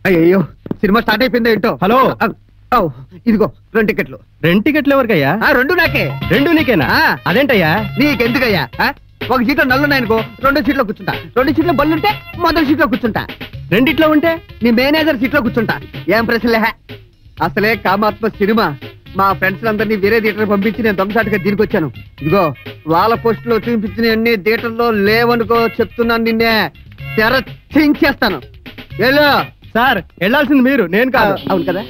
అయ్యో cinema start అయిపోయింది ఏంటో. హలో ఇదిగో 2 టికెట్లు. 2 టికెట్లు ఎవరికయ్యా? 2 నాకే. 2 నీకేనా? అదేంటయ్యా? నీకెందుకయ్యా? ఒక సీట్లో నల్లున్నాయనుకో 2 సీట్లో కూర్చుంటా. 2 సీట్లో బల్లుంటే మొదటి సీట్లో కూర్చుంటా. 2 ఉంటే నీ మేనేజర్ సీట్లో కూర్చుంటా. ఏం ప్రశ్నలే. అసలే కామాత్మ సినిమా. మా ఫ్రెండ్స్ అందరినీ వేరే థియేటర్ పంపించి నేను దొంగసాటుగా దీనికి వచ్చాను. ఇదిగో వాళ్ళ పోస్టులో చూపించిన అన్ని థియేటర్లో లేవనుకో చెప్తున్నాను. నిన్నే తెరచేస్తాను. వెళ్ళు. సార్ వెళ్ళాల్సింది మీరు, నేను కాదు. అవును కదా.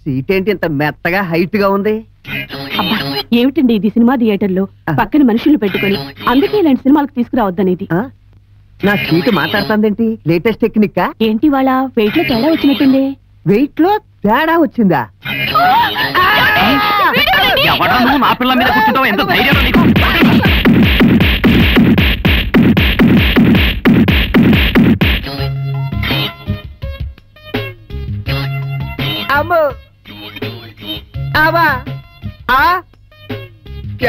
సీట్ ఏంటి ఇంత మెత్తగా హైట్ గా ఉంది? ఏమిటండి ఇది సినిమా థియేటర్లో పక్కన మనుషులు పెట్టుకొని, అందుకే ఇలాంటి సినిమాలకు తీసుకురావద్దనేది. నా సీటు మాట్లాడుతుందేంటి? లేటెస్ట్ టెక్నిక్ ఏంటి వాళ్ళ వెయిట్ లో తేడా వచ్చినట్టుంది. వెయిట్ లో తేడా వచ్చిందా? నా పిల్ల మీద కూర్చుంటావు, ఎంత ధైర్యం నీకు? అమ్మో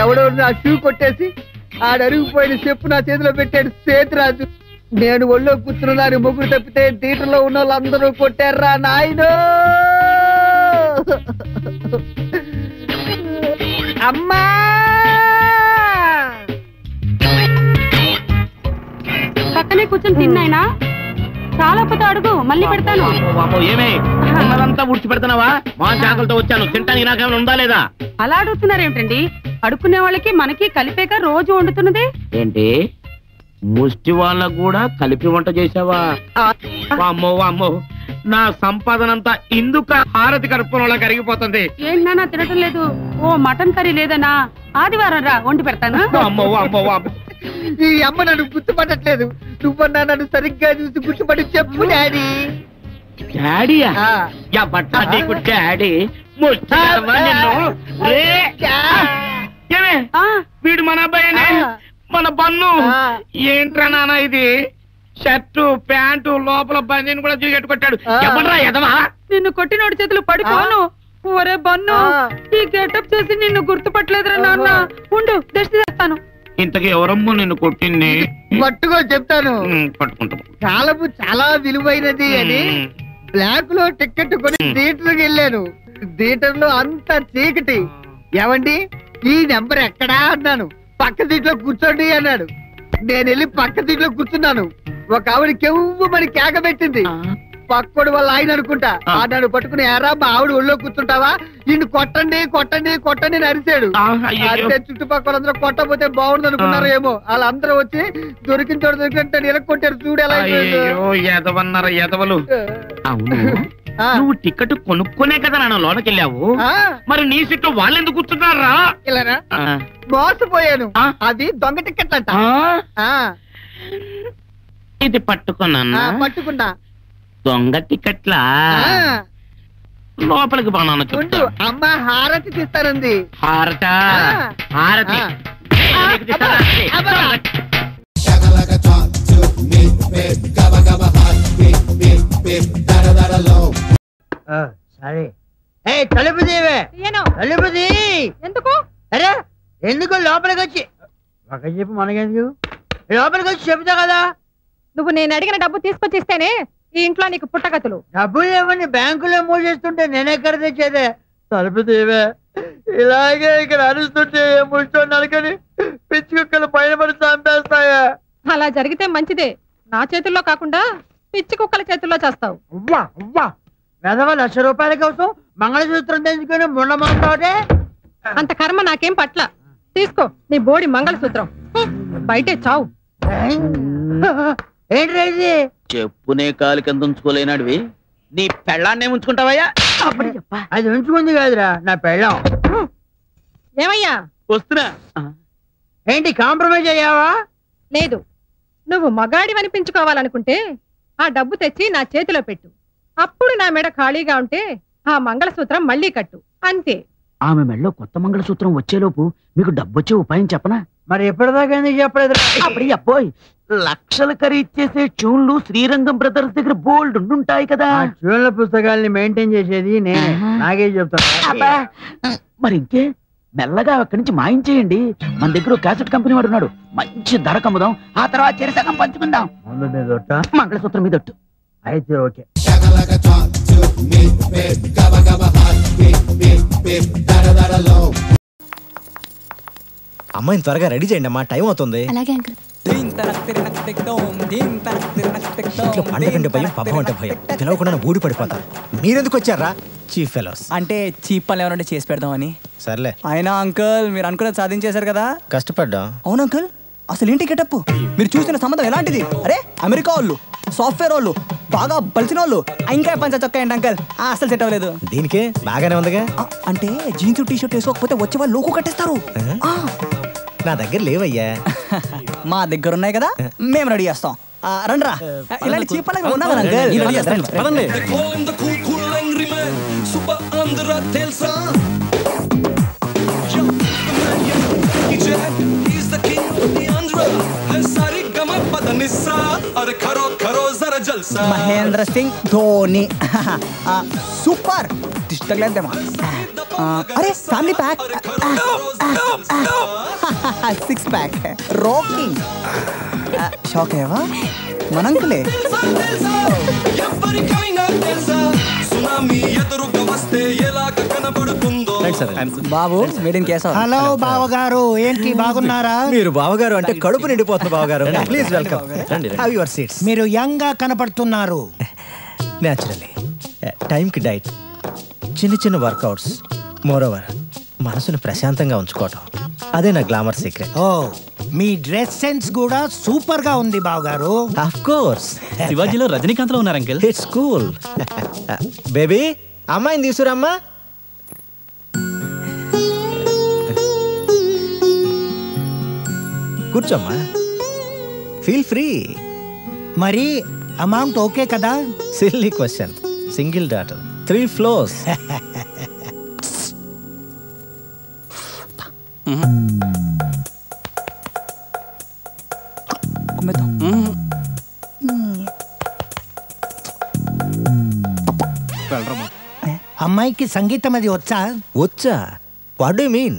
ఎవడో నా షూ కొట్టేసి ఆడరిగిపోయిన చెప్పు నా చేతిలో పెట్టాడు సేతురాజు. నేను ఒళ్ళో కూర్చున్న దాని ముగ్గురు తప్పితే థియేటర్లో ఉన్న వాళ్ళందరూ కొట్టారా నాయనో. అమ్మా పక్కనే కూర్చొని తిన్నాయినా. చాలా పెద్ద అడుగు, మళ్ళీ పెడతాను. ఏమే ఉన్నదంతా ఉడిచి పెడతావా? మా జాగ్రత్తతో వచ్చాను, తింటానికి నాకేమైనా ఉందా లేదా? అలా అడుగుతున్నారేమిటండి? అడుక్కునే వాళ్ళకి మనకి కలిపేక రోజు వండుతున్నది ఏంటి? ముష్టి వాళ్ళకు కూడా కలిపి వంట చేసావా? అమ్మో అమ్మో, నా సంపాదనంతా ఇందుక హారతి కడుపులో కరిగిపోతుంది. ఏంటన్నా తినటం లేదు? ఓ మటన్ కర్రీ లేదనా? ఆదివారం రా వండి పెడతాను. అమ్మో అమ్మో ఈ అమ్మ నన్ను గుర్తుపట్టట్లేదు. నువ్వన్నా నన్ను సరిగ్గా చూసి గుర్తుపడి చెప్పు డాడీ. డాడీయా? నీకు డాడీ? వీడు మన అబ్బాయి, మన బన్ను. ఏంట్రా నాన్న ఇది? షర్టు ప్యాంటు లోపల బన్నీని కూడా చూగెట్టుకొట్టాడు. ఎవడ్రా ఎదవా? నిన్ను కొట్టినోడి చేతులు పడిపోను. ఒరే బన్ను, ఈ గెటప్ చూసి నిన్ను గుర్తుపట్టలేదురా నాన్న. ఉండు దృష్టి చేస్తాను. ఇంతకీ ఎవరమ్మో నిన్ను కొట్టింది? పట్టుకో చెప్తాను. పట్టుకుంటా. కాలము చాలా విలువైనది అని బ్లాక్ లో టికెట్ కొని థియేటర్కి వెళ్ళాను. థియేటర్ లో అంత చీకటి. ఏమండి ఈ నెంబర్ ఎక్కడా అన్నాను. పక్క సీట్లో కూర్చోండి అన్నాడు. నేను వెళ్ళి పక్క సీట్లో కూర్చున్నాను. ఒక ఆవిడ కెవ్వు మరి కేక పెట్టింది. పక్కోడు వాళ్ళ ఆయన అనుకుంటా. నన్ను పట్టుకుని ఎరా మా ఆవిడ ఒళ్ళో కూర్చుంటావా, నిన్ను కొట్టండి కొట్టండి కొట్టండి అని అరిచాడు. అంటే చుట్టుపక్కల కొట్టపోతే బాగుండు అనుకున్నారు ఏమో. వాళ్ళందరూ వచ్చి దొరికిన చోట దొరికినట్టు నిలకొట్టారు. చూడు ఎలా ఎదవన్నారు ఎదవలు. అవును, నువ్వు టికెట్ కొనుక్కునే కదా నాన్న లోనకి వెళ్ళావు. మరి నీ సీట్లో వాళ్ళు ఎందుకు కూర్చున్నారా? ఇలారా మోసపోయాను. అది దొంగ టికెట్ అంట. ఇది పట్టుకున్నా. పట్టుకున్నా. దొంగ టికెట్లా? లోపలికి బాగా చూడు అమ్మ హారతి తీస్తారంది. హారత హారతి సరే. తలుపు తీవే. తలుపు తీ. ఎందుకు? అరే ఎందుకు? లోపలికి వచ్చి ఒక చెప్పు. మనకెందుకు? లోపలికి వచ్చి చెబుతా కదా. నువ్వు నేను అడిగిన డబ్బు తీసుకొచ్చి ఇస్తేనే ఈ ఇంట్లో నీకు పుట్టగతులు. డబ్బులు ఏమని బ్యాంకులో మూసేస్తుంటే నేనెక్కడ తెచ్చేదే? తలుపు తీవే. ఇలాగే ఇక్కడ అరుస్తుంటే ముష్టో నలకని పిచ్చి కుక్కలు పైన పడి చంపేస్తాయా? అలా జరిగితే మంచిదే. నా చేతుల్లో కాకుండా పిచ్చి కుక్కల చేతుల్లో చేస్తావు. అవ్వా అవ్వా వెధవ 1,00,000 రూపాయల కోసం మంగళసూత్రం తెచ్చుకొని ముండమంటే అంత కర్మ నాకేం పట్ల. తీసుకో నీ బోడి మంగళసూత్రం. బయటే చావు. ఏంటి చెప్పునే కాలు కింద ఉంచుకోలేనాడివి నీ పెళ్ళాన్నే ఉంచుకుంటావయ్యా? అది ఉంచుకుంది కాదురా నా పెళ్ళం. ఏమయ్యా? వస్తున్నా. ఏంటి కాంప్రమైజ్ అయ్యావా? లేదు. నువ్వు మగాడి అనిపించుకోవాలనుకుంటే ఆ డబ్బు తెచ్చి నా చేతిలో పెట్టు. అప్పుడు నా మెడ ఖాళీగా ఉంటే ఆ మంగళసూత్రం మళ్ళీ కట్టు. అంతే. ఆమె మెడలో కొత్త మంగళసూత్రం వచ్చేలోపు మీకు డబ్బొచ్చే ఉపాయం చెప్పనా? మరి ఎప్పటిదాకా ఎందుకు చెప్పలేదు? అప్పుడు అబ్బోయ్, లక్షల ఖరీదు చేసే ట్యూన్లు శ్రీరంగం బ్రదర్స్ దగ్గర బోల్డ్ ఉంటాయి కదా. ట్యూన్ల పుస్తకాల్ని మెయింటైన్ చేసేది నేనే. నాకే చెప్తాను. మరి ఇంకే మెల్లగా అక్కడి నుంచి మాయించేయండి. మన దగ్గర క్యాసెట్ కంపెనీ వాడు ఉన్నాడు, మంచి ధర కమ్ముదాం, ఆ తర్వాత చెరసగం పంచుకుందాం. ముందు మీద ఒట్ట, మంగళసూత్రం మీద ఒట్టు. అయితే ఓకే. అమ్మాయిని త్వరగా రెడీ చేయండి అమ్మా, టైం అవుతుంది. అలాగే అంకుల్. పండుగ అంటే భయం, పబ్బం అంటే భయం, పిలవకుండా ఊడి పడిపోతారు. మీరెందుకు వచ్చారా చీఫ్ ఫెలోస్? అంటే చీప్ పనులు ఎవరంటే చేసి పెడదామని. సర్లే. అయినా అంకుల్ మీరు అనుకున్నది సాధించేశారు కదా. కష్టపడ్డా. అవును అంకుల్, అసలు ఏంటి గెటప్? మీరు చూసిన సంబంధం ఎలాంటిది? అరే అమెరికా వాళ్ళు, సాఫ్ట్వేర్ వాళ్ళు, బాగా బలిసిన వాళ్ళు, ఇంకా పంచ చొక్కా ఏంటి అంకుల్? అసలు సెట్ అవ్వలేదు. దీనికే బాగానే ఉందిగా. అంటే జీన్స్ టీ షర్ట్ వేసుకోకపోతే వచ్చే వాళ్ళు లోకు కట్టేస్తారు. నా దగ్గర లేవయ్యా. మా దగ్గర ఉన్నాయి కదా, మేము రెడీ చేస్తాం. రండ్రా, ఇలాంటి చీప్ పనులు ఉన్నా కదా అంకుల్. మహేంద్ర సింగ్ ధోని సూపర్. अरे फैमिली पैक, 6 पैक है, रॉकिंग शौक है वा मनंकुले బాబు మీటింగ్ కేసా. హలో బావగారు, ఏంటి బాగున్నారా? మీరు బావగారు అంటే కడుపు నిండిపోతుంది బావగారు. Please welcome, have your seats. మీరు యంగ్ గా కనపడుతున్నారు. నేచురల్లీ. టైంకి డైట్, చిన్న చిన్న వర్కౌట్స్, మోరోవర్ మనసును ప్రశాంతంగా ఉంచుకోవటం, అదే నా గ్లామర్ సీక్రెట్. ఓ, మీ డ్రెస్ సెన్స్ కూడా సూపర్ గా ఉంది బావగారు. Of course. శివాజీలో రజనీకాంత్ లో ఉన్నారు అంకుల్. It's cool. బేబీ, అమ్మాయిని తీసుకురమ్మా. కూర్చోమ్మా, ఫీల్ ఫ్రీ. మరి అమౌంట్ ఓకే కదా? Silly question. Single daughter, 3 floors. అమ్మాయికి సంగీతం అది వచ్చా? వచ్చా? What do you mean?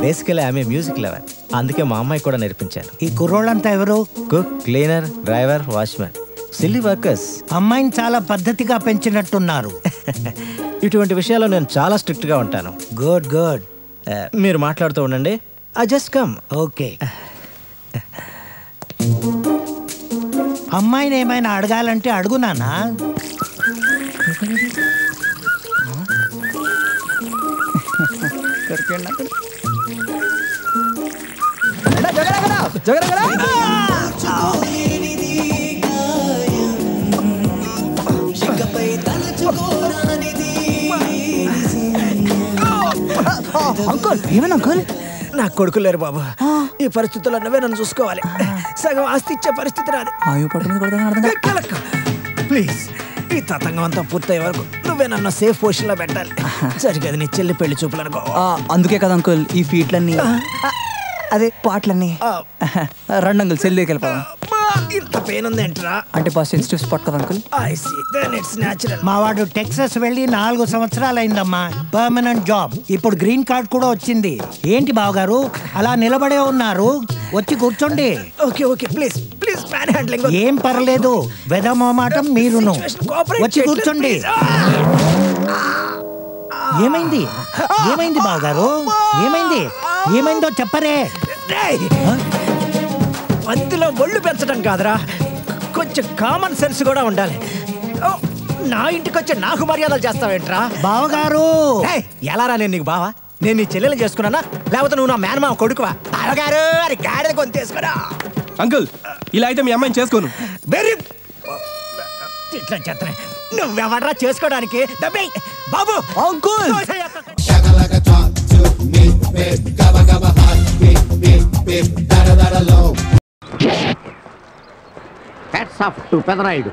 Basically ఆమె మ్యూజిక్ లవర్, అందుకే మా అమ్మాయి కూడా నేర్పించాను. ఈ కుర్రోళ్ళంతా ఎవరు? Cook, cleaner, driver, watchmen, silly workers. అమ్మాయిని చాలా పద్ధతిగా పెంచినట్టున్నారు. ఇటువంటి విషయాల్లో నేను చాలా స్ట్రిక్ట్ గా ఉంటాను. Good good. మీరు మాట్లాడుతూ ఉండండి, ఐ జస్ట్ కమ్. ఓకే. అమ్మాయిని ఏమైనా అడగాలంటే అడుగునానా? అంకుల్ ఏమైనా అంకుల్? నా కొడుకు లేరు బాబు. ఈ పరిస్థితుల్లో నువ్వే నన్ను చూసుకోవాలి. సగం ఆస్తి ఇచ్చే పరిస్థితి రాదు. ప్లీజ్, ఈ తతంగం అంతా పూర్తయ్యే వరకు నువ్వే నన్ను సేఫ్ పొజిషన్ లో పెట్టాలి. సరిగ్గా నీ చెల్లి పెళ్లి చూపులు అనుకో. అందుకే కదా అంకుల్ ఈ ఫీట్లన్నీ, అదే పాటలన్నీ. రండి అంకుల్, సెల్ దగ్గరికి వెళ్ళిపోదాం. ఇంత పెయిన్ ఉంది ఏంట్రా? అంటే బాగా సెన్సిటివ్ స్పాట్ కదా uncle. I see, then it's natural. మా వాడు టెక్సస్ వెళ్ళి 4 సంవత్సరాలు అయిందమ్మా. పర్మనెంట్ జాబ్, ఇప్పుడు గ్రీన్ కార్డ్ కూడా వచ్చింది. ఏంటి బావగారు అలా నిలబడే ఉన్నారు? వచ్చి కూర్చోండి. Okay okay, please please, man handling. ఏం పర్లేదు, వెదమోమాటం మీరును. వచ్చి కూర్చోండి. ఏమైంది? ఏమైంది బావగారు? ఏమైంది? ఏమైందో చెప్పరే. అందులో ఒళ్ళు పెంచడం కాదురా, కొంచెం కామన్ సెన్స్ కూడా ఉండాలి. నా ఇంటికి వచ్చి నాకు మర్యాదలు చేస్తావేంట్రా బావగారు? ఎలారా నేను నీకు బావా? నేను నీ చెల్లెలు చేసుకున్నానా, లేకపోతే నువ్వు నా మేనమామ కొడుకువా? బావగారు అని గాడిద కొని తీసుకురా. అంకుల్ ఇలా అయితే మీ అమ్మాయిని చేసుకోను. వెరీ ఇట్లా చేస్తా. నువ్వెవడరా చేసుకోవడానికి? బాబు uncle hats off to Pedarayudu.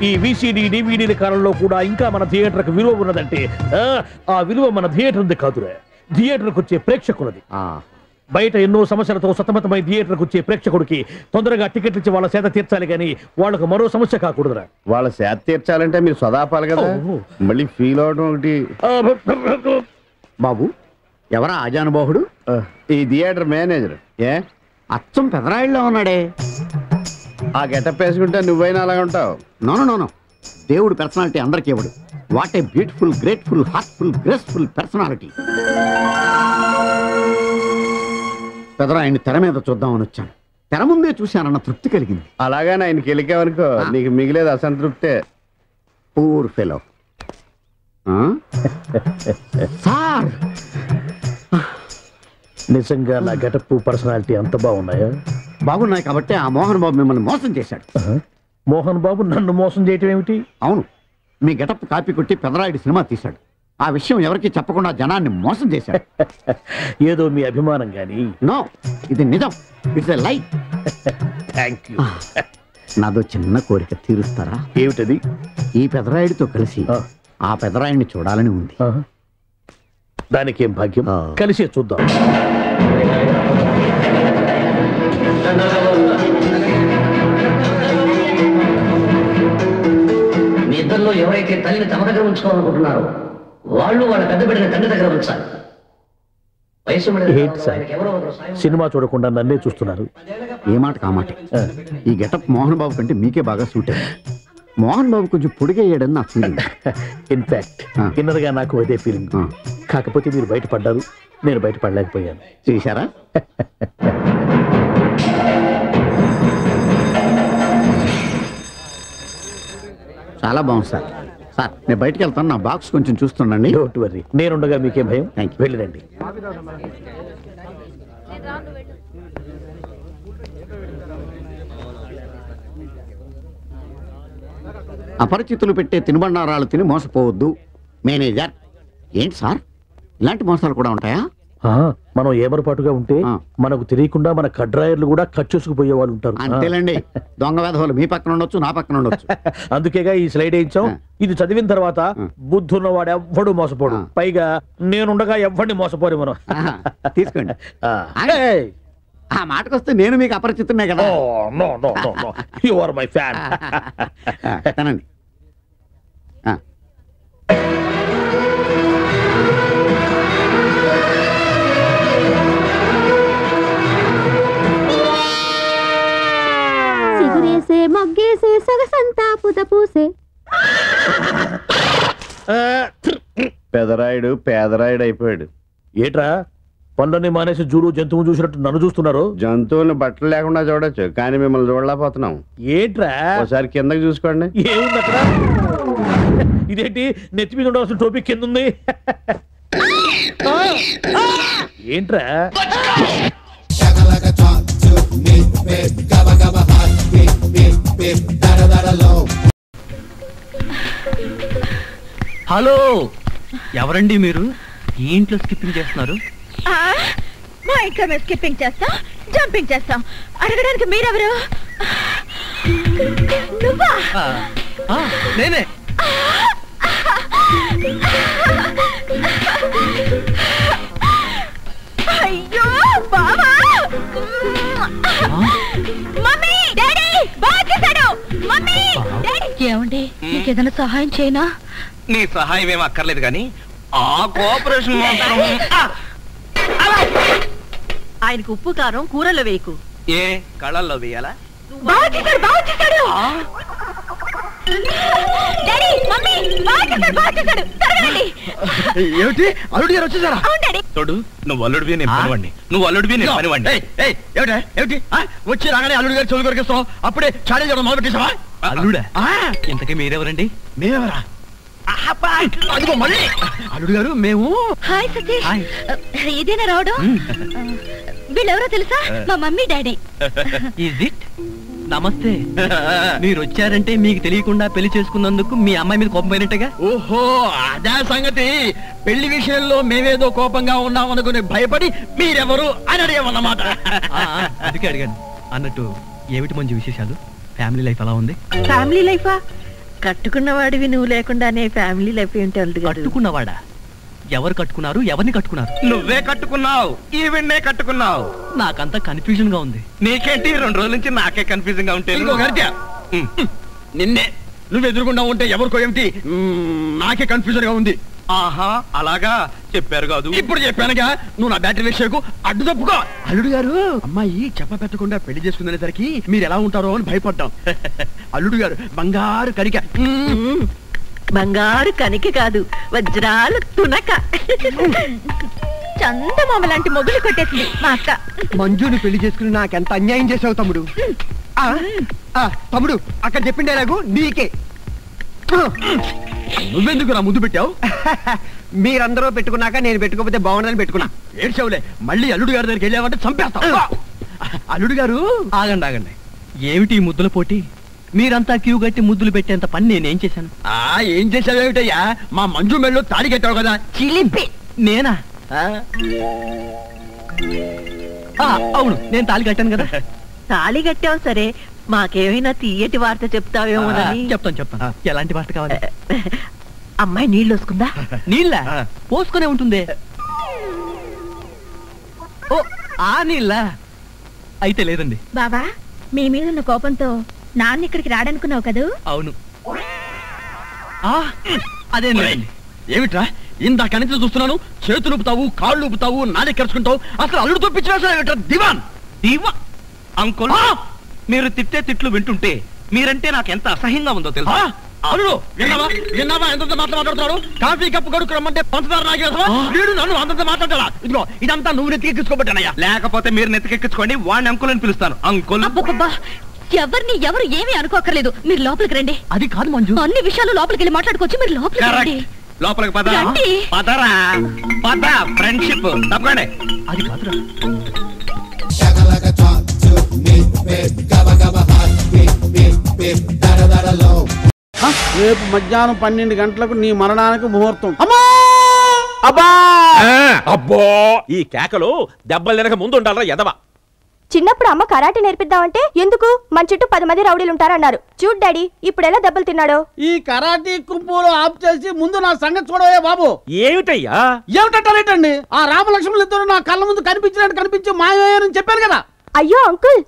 ఈ విసిడి డివిడీల కాలంలో కూడా ఇంకా మన థియేటర్కి విలువ ఉన్నదంటే ఆ విలువ మన థియేటర్ ఉంది కాదురా, థియేటర్కు వచ్చే ప్రేక్షకులది. బయట ఎన్నో సమస్యలతో సతమతమై థియేటర్కు వచ్చే ప్రేక్షకుడికి తొందరగా టికెట్లు ఇచ్చి వాళ్ళ సేద తీర్చాలి కానీ వాళ్ళకు మరో సమస్య కాకూడదురా. వాళ్ళ సేద తీర్చాలంటే మీరు సదాపాలి కదా, మళ్ళీ ఫీల్ అవడం ఒకటి. బాబు ఎవరా ఆజానుబాహుడు? ఈ థియేటర్ మేనేజర్. ఏ అచ్చం పెదరాయిల్లో ఉన్నాడే. ఆ గెటప్ వేసుకుంటే నువ్వైనా అలాగ ఉంటావు. నో దేవుడు పర్సనాలిటీ అందరికి ఇవ్వడు. What a beautiful, grateful, heartful, graceful personality. పెదరాయిని తెర మీద చూద్దామని వచ్చాను. తెర ముందే చూశానన్న తృప్తి కలిగింది. అలాగని ఆయనకి వెళ్ళికావనుకో నీకు మిగిలేదు అసంతృప్తే. Poor fellow. సార్ నిజంగా నా గెటప్ పర్సనాలిటీ అంత బాగున్నాయా? బాగున్నాయి కాబట్టి ఆ మోహన్ బాబు మిమ్మల్ని మోసం చేశాడు. మోహన్ బాబు నన్ను మోసం చేయటం ఏమిటి? అవును, మీ గెటప్ కాపీ కొట్టి పెదరాయుడు సినిమా తీశాడు. ఆ విషయం ఎవరికి చెప్పకుండా జనాన్ని మోసం చేశాడు. ఏదో మీ అభిమానం గాని. నో, ఇది నిజం. ఇట్స్ ఎ లై. Thank you. నాదో చిన్న కోరిక తీరుస్తారా? ఏమిటది? ఈ పెదరాయుడితో కలిసి ఆ పెదరాయుడిని చూడాలని ఉంది. దానికేం భాగ్యం, కలిసే చూద్దాం. మీ ఇద్దరిలో ఎవరైతే తల్లిని తమ దగ్గర ఉంచుకోవాలనుకుంటున్నారో వాళ్ళు వాళ్ళ పెద్ద బిడ్డని తండ్రి దగ్గర ఉంచాలి. ఏంటి సార్ సినిమా చూడకుండా నన్నే చూస్తున్నారు? ఏ మాట కామాట. ఈ గెటప్ మోహన్ బాబు కంటే మీకే బాగా సూట్ అయ్యింది. మోహన్ బాబు కొంచెం పొడిగయ్యాడని నా ఫీలింగ్. ఇన్ఫాక్ట్ ఇన్నర్గా నాకు అదే ఫీలింగ్. కాకపోతే మీరు బయటపడ్డారు, నేను బయటపడలేకపోయాను. చూశారా? చాలా బాగుంది సార్. సార్ నేను బయటకు వెళ్తాను, నా బాక్స్ కొంచెం చూస్తుండండి. డోంట్ వర్రీ, నేనుండగా మీకేం భయం. Thank you. వెళ్ళిరండి. అపరిచితులు పెట్టే తినుబండారాలు తిని మోసపోవద్దు. మేనేజర్. ఏంటి సార్ ఇలాంటి మోసాలు కూడా ఉంటాయా? మనం ఏమరపాటుగా ఉంటే మనకు తెలియకుండా మన కడ్రాయర్లు కూడా కట్ చేసుకుపోయే వాళ్ళు ఉంటారు. అంతేలేండి, దొంగ వేధవులు మీ పక్కన ఉండొచ్చు, నా పక్కన ఉండొచ్చు. అందుకేగా ఈ స్లైడ్ వేయించాం. ఇది చదివిన తర్వాత బుద్ధున్నవాడు ఎవ్వడు మోసపోడు. పైగా నేనుండగా ఎవ్వడిని మోసపోరు మనం. తీసుకోండి. ఆ మాటకొస్తే నేను మీకు అపరిచితున్నే కదా. You are my fan. తనండి. సిగురేసే మొగ్గేసే సొగసంతా పుత పూసే. పెదరాయుడు పేదరాయుడు అయిపోయాడు. ఏట్రా పనులన్నీ మానేసి జూరు జంతువులు చూసినట్టు నన్ను చూస్తున్నారు? జంతువులను బట్టలు లేకుండా చూడొచ్చు, కానీ మిమ్మల్ని చూడలేకపోతున్నాం. ఏట్రా ఒకసారి కిందకి చూసుకోండి. ఏముంది అక్కడ? ఇదేంటి నెత్తి మీద ఉండవలసిన టోపిక్ కింద ఉంది? ఏంట్రా? హలో, ఎవరండి మీరు? ఈ ఇంట్లో స్కిప్పింగ్ చేస్తున్నారు? మా ఇంట్లో మేము స్కిప్పింగ్ చేస్తాం, జంపింగ్ చేస్తాం. అడగడానికి మీరెవరు? నువ్వా? నేనే. అయ్యో బావా! మమ్మీ, డాడీ బాగా చేశాడు. Mummy, daddy. ఏమండి, నీకేదైనా సహాయం చేయనా? నీ సహాయం ఏం అక్కర్లేదు కానీ ఆ కోఆపరేషన్ మాత్రం. ఆయనకు ఉప్పు కారం కూరలో వేయకు. ఏ కళ్ళల్లో వేయాలా? బాగా చేశాడు, బాగా చేశాడు. డాడీ, మమ్మీ, బాగా చేశాడు, బాగా చేశాడు. త్వరగా ఏమిటి అల్లుడు గారు వచ్చేసారా? చూడు, నువ్వు అల్లుడివి నేను పనివాడిని, నువ్వు అల్లుడివి నేను పనివాడిని. ఏమిటి వచ్చి రాగానే అల్లుడు గారు చెవులు కొరికేస్తావు, అప్పుడే చాడీ చేయడం మొదలు పెట్టేసావా? అల్లుడా? ఇంతకీ మీరెవరండి? మేమెవరా? అదిగో మళ్ళీ అల్లుడు గారు మేము. హాయ్ సతీష్, ఇదేనా రావడం? వీళ్ళెవరో తెలుసా? మా మమ్మీ డాడీ. Is it? నమస్తే. మీరు వచ్చారంటే మీకు తెలియకుండా పెళ్లి చేసుకున్నందుకు మీ అమ్మాయి మీద కోపం పోయినట్టుగా. ఓహో, అదే సంగతి. పెళ్లి విషయంలో మేమేదో కోపంగా ఉన్నాం అనుకుని భయపడి మీరెవరు అని అడిగామన్నమాట. అందుకే అడిగాను. అన్నట్టు ఏమిటి మంచి విశేషాలు? ఫ్యామిలీ లైఫ్ ఎలా ఉంది? ఫ్యామిలీ లైఫా? కట్టుకున్నవాడివి నువ్వు లేకుండానే ఫ్యామిలీ లైఫ్ ఏంటి? కట్టుకున్నవాడా? ఎవరు కట్టుకున్నారు, ఎవరిని కట్టుకున్నారు? నువ్వే కట్టుకున్నావు, ఈవెన్నే కట్టుకున్నావు. నాకంతా కన్ఫ్యూజన్ గా ఉంది. నీకేంటి 2 రోజుల నుంచి నాకే కన్ఫ్యూజన్ గా ఉంటే? నిన్నే నువ్వు ఎదురుకుండా ఉంటే ఎవరికో ఏమిటి నాకే కన్ఫ్యూజన్ గా ఉంది. ఆహా, అలాగా చెప్పారు కాదు. ఇప్పుడు చెప్పానుగా, నువ్వు నా బ్యాటరీ విషయకు అడ్డు తప్పుకో. అల్లుడు గారు, అమ్మాయి చెప్ప పెట్టకుండా పెళ్లి చేసుకునేసరికి మీరు ఎలా ఉంటారో అని భయపడ్డాం. అల్లుడు గారు బంగారు కనిక. బంగారు కనిక కాదు, వజ్రాలు తునక. చందమామ లాంటి మొగులు కొట్టేసింది మా అక్క. మంజుని పెళ్లి చేసుకుని నాకెంత అన్యాయం చేసావు తమ్ముడు. తమ్ముడు అక్కడ చెప్పిండేలాగు నీకే. నువ్వెందుకు నా ముందు పెట్టావు? మీరందరూ పెట్టుకున్నాక నేను పెట్టుకోకపోతే బాగుండదని పెట్టుకున్నా. ఏడ్చావులే, మళ్ళీ అల్లుడు గారి దగ్గరికి వెళ్ళావంటే చంపేస్తావు. అల్లుడు గారు ఆగండి ఆగండి, ఏమిటి ఈ ముద్దుల పోటీ? మీరంతా క్యూ కట్టి ముద్దులు పెట్టేంత పని నేనేం చేశాను? ఏం చేశావేమిటయ్యా? మా మంజు మెళ్ళలో తాడి కట్టావు కదా. చిలిపి నేనా? అవును, నేను తాళి కట్టాను కదా. తాళి కట్టావు సరే, మాకేమైనా తీయటి వార్త చెప్తావేమోనని. చెప్తాను. ఎలాంటి వార్త కావాలి? అమ్మాయి నీళ్ళు వస్తుందా? నీళ్ళ పోసుకునే ఉంటుంది. ఓ, ఆ నీళ్ళ అయితే లేదండి. బాబా, మీ మీద ఉన్న కోపంతో నాన్న ఇక్కడికి రాడనుకున్నావు కదూ? అవును. అదేండి, ఏమిట్రా ఇందాక నుంచి చూస్తున్నాను, చేతులు ఊపుతావు, కాళ్ళు ఊపుతావు, నాలుగు కరుచుకుంటావు. అసలు అల్లుడు తప్పించిన దివాన్ దివా అంకుల్, మీరు తిట్టే తిట్లు వింటుంటే మీరంటే నాకు ఎంత అసహ్యంగా ఉందో తెలుసా? అల్లుడు, విన్నావా ఎంత మాట్లాడుతున్నాడు? కాఫీ కప్పు కడుకు రమ్మంటే పంచదార నాగేసా? వీడు నన్ను అంతంత మాట్లాడాలా? ఇదిగో ఇదంతా నువ్వు నెత్తికెక్కించుకోబట్టానయ్యా. లేకపోతే మీరు నెత్తికెక్కించుకోండి, వాడిని అంకుల్ అని పిలుస్తాను. అంకుల్ ఎవరిని ఎవరు ఏమీ అనుకోకర్లేదు, మీరు లోపలికి రండి. అది కాదు మంజు, అన్ని విషయాలు లోపలికి వెళ్ళి మాట్లాడుకోవచ్చు. మీరు లోపలికి రండి. లోపలికి పద పదరా, పద. ఫ్రెండ్షిప్ తప్పకండి. అది కాదురా. రేపు మధ్యాహ్నం 12 గంటలకు నీ మరణానికి ముహూర్తం. అబ్బా అబ్బో, ఈ కేకలు దెబ్బలు తినక ముందు ఉండాలరా ఎదవా. చిన్నప్పుడు అమ్మ కరాటే నేర్పిద్దామంటే ఎందుకు, మన చుట్టూ 10 మంది రౌడీలు ఉంటారన్నారు. చూడు డాడీ ఇప్పుడు ఎలా దెబ్బలు తిన్నాడో. ఈ కరాటీ కుంపులు ఆఫ్ చేసి ముందు నా సంగతి చూడవే బాబు. ఏమిటయ్యా? ఏమిటండి, ఆ రామలక్ష్మణులు ఇద్దరు నా కళ్ళ ముందు కనిపించి మాయమయ్యారని చెప్పాను కదా. అయ్యో అంకుల్,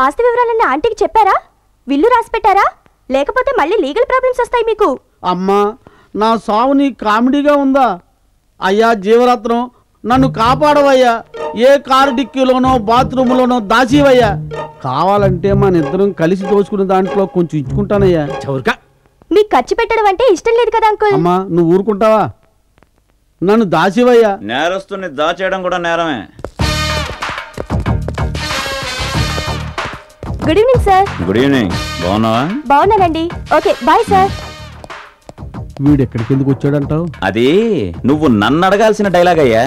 ఆస్తి వివరాలన్నీ ఆంటీకి చెప్పారా? విల్లు రాసి పెట్టారా? లేకపోతే మళ్ళీ లీగల్ ప్రాబ్లమ్స్ వస్తాయి మీకు. అమ్మా, నా సావు నీ కామెడీగా ఉందా? అయ్యా జీవరత్నం, నన్ను కాపాడవయ్యా. ఏ కారు డిక్కీలోనో బాత్రూంలోనో దాచివయ్యా. కావాలంటే మన ఇద్దరం కలిసి దోచుకున్న దాంట్లో కొంచెం ఇచ్చుకుంటానయ్యా. చౌర్గా మీకు ఖర్చు పెట్టడం అంటే ఇష్టం లేదు కదా అంకుల్. అమ్మా, నువ్వు ఊరుకుంటావా? నన్ను దాచివయ్యా. నేరస్తుని దాచేయడం కూడా నేరమే. Good evening sir. Good evening. బాగున్నావా? బాగున్నానండి. Okay bye sir. వీడు ఎక్కడికి ఎందుకు వచ్చాడంటావు? అది నువ్వు నన్ను అడగాల్సిన డైలాగ్ అయ్యా.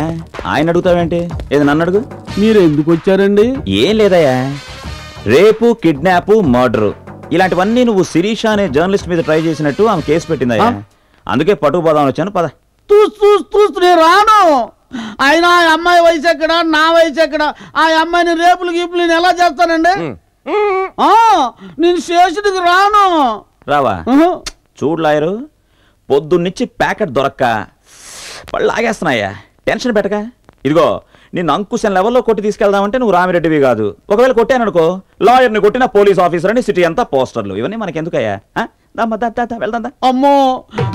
ఆయన అడుగుతావేంటి? ఏది నన్ను అడుగు. మీరు ఎందుకు వచ్చారండి? ఏం లేదయ్యా, రేపు కిడ్నాప్ మర్డర్ ఇలాంటివన్నీ నువ్వు శిరీష అనే జర్నలిస్ట్ మీద ట్రై చేసినట్టు ఆమె కేసు పెట్టిందయ్యా. అందుకే పట్టుకుపోదామని వచ్చాను. పద. నేను రాను. అయినా ఆ అమ్మాయి వయసు ఎక్కడ, నా వయసు ఎక్కడ? ఆ అమ్మాయిని రేపులు గీపులు నేను ఎలా చేస్తానండి? నేను స్టేషన్కి రాను. రావా? చూడు లాయరు, పొద్దున్నిచ్చి ప్యాకెట్ దొరక్క పళ్ళు ఆగేస్తున్నాయా. టెన్షన్ పెట్టక. ఇదిగో, నిన్ను అంకుశం లెవెల్లో కొట్టి తీసుకెళ్దామంటే నువ్వు రామిరెడ్డివి కాదు. ఒకవేళ కొట్టాననుకో, లాయర్ని కొట్టిన పోలీస్ ఆఫీసర్ అని సిటీ అంతా పోస్టర్లు. ఇవన్నీ మనకెందుకయ్యా? వెళ్దా. అమ్మో,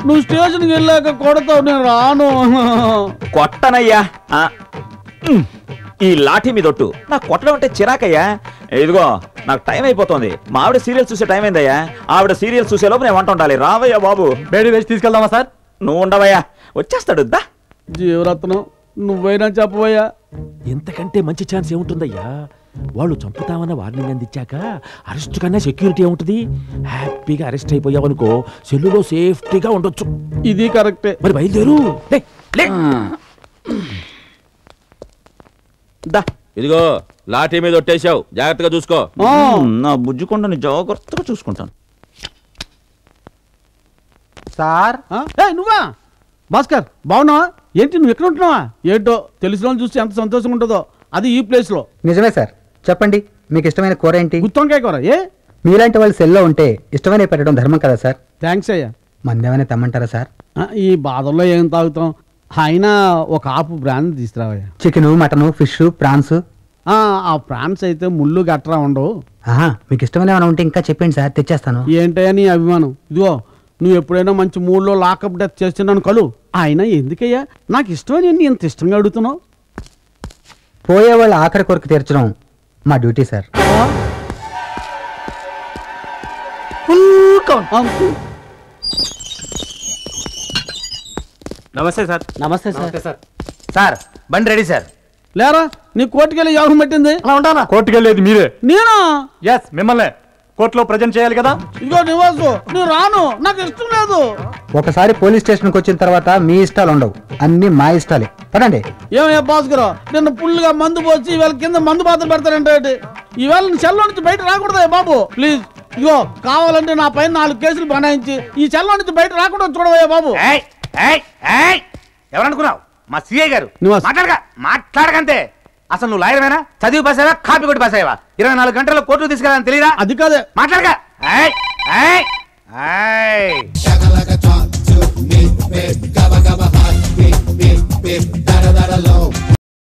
నువ్వు స్టేషన్కి వెళ్ళాక కొడతావు, నేను రాను. కొట్టనయ్యా. ఈ లాఠీ మీదొట్టు. నాకు కొట్టడం అంటే చిరాకయ్యా. ఇదిగో, నాకు టైం అయిపోతుంది. మా ఆవిడ సీరియల్స్ చూసే టైం అయిందయ్యా. ఆవిడ సీరియల్స్ చూసేలోపు నేను వంట ఉండాలి. రావయ్యా బాబు. బేడి వేసి తీసుకెళ్దామా సార్? నువ్వు ఉండవయ్యా, వచ్చేస్తాడు. దా జీవరత్నం, నువ్వైనా చెప్పవయ్యా. ఎంతకంటే మంచి ఛాన్స్ ఏముంటుందయ్యా? వాళ్ళు చంపుతామన్న వార్నింగ్ అందించాక అరెస్ట్ కన్నా సెక్యూరిటీ ఏముంటుంది? హ్యాపీగా అరెస్ట్ అయిపోయావనుకో, సెల్లులో సేఫ్టీగా ఉండొచ్చు. ఇది కరెక్టే. మరి బయలుదేరు. ఇదిగో, లాఠీ మీద ఒట్టేశావు, జాగ్రత్తగా చూసుకో. నా బుజ్జుకొండని జాగ్రత్తగా చూసుకుంటాను. సార్, నువ్వా భాస్కర్? బాగున్నావా? ఏంటి నువ్వు ఎక్కడ ఉంటున్నావా? ఏంటో తెలిసిన వాళ్ళు చూస్తే ఎంత సంతోషంగా ఉంటుందో, అది ఈ ప్లేస్ లో. నిజమే సార్. చెప్పండి, మీకు ఇష్టమైన కూర ఏంటి? గుత్తొంకాయ కూర. ఏ మీలాంటి వాళ్ళు సెల్లో ఉంటే ఇష్టమైన పెట్టడం ధర్మం కదా సార్. థ్యాంక్స్ అయ్యా. మందేమైనా తెమ్మంటారా సార్? ఈ బాధల్లో ఏం తాగుతాం? అయినా ఒక ఆపు బ్రాండ్ తీసుకురావయ్యా. Chicken, mutton, fish, prawns. ఆ ప్రాన్స్ అయితే ముళ్ళు గట్రా ఉండవు. మీకు ఇష్టమైన ఏమైనా ఉంటే ఇంకా చెప్పండి సార్, తెచ్చేస్తాను. ఏంటయ్యా నీ అభిమానం? ఇదిగో నువ్వు ఎప్పుడైనా మంచి మూడ్లో లాకప్ డెత్ చేస్తున్నాను కలు. అయినా ఎందుకయ్యా నాకు ఇష్టమని ఎంత ఇష్టంగా అడుగుతున్నావు? పోయేవాళ్ళ ఆఖరి కొరకు తీర్చడం మా డ్యూటీ సార్. నమస్తే సార్. నమస్తే సార్. సార్ బండి రెడీ సార్. లేరా నీ కోర్టుకెళ్ళి యోగం పెట్టింది. అలా ఉంటానా? కోర్టుకెళ్ళేది మీరే. నేనా? ఎస్, మిమ్మల్ని కోర్టులో ప్రజెంట్ చేయాలి కదా. ఇదిగో నివాసు, నేను రాను, నాకు ఇష్టం లేదు. ఒకసారి పోలీస్ స్టేషన్కి వచ్చిన తర్వాత మీ ఇష్టాలు ఉండవు, అన్ని మా ఇష్టాలే. పదండి. ఏమయ్యా భాస్కర్, నిన్న ఫుల్గా మందు పోసి ఈవేళ కింద మందు పాత్ర పెడతారంటే ఈవేళ సెల్లో నుంచి బయట రాకూడదా బాబు? ప్లీజ్ ఇగో కావాలంటే నా పైన 4 కేసులు బనాయించి ఈ సెల్లో నుంచి బయట రాకుండా చూడవయ్యా బాబు. ఎవరనుకున్నావు? మా సిఐ గారు. మాట్లాడకంతే. అసలు నువ్వు లాయర్వేనా? చదివి పాసావా, కాపీ కొట్టి పాసావా? 24 గంటల్లో కోర్టు తీసుకెళ్ళాలని తెలియదా? అది కాదే మాట్లాడక.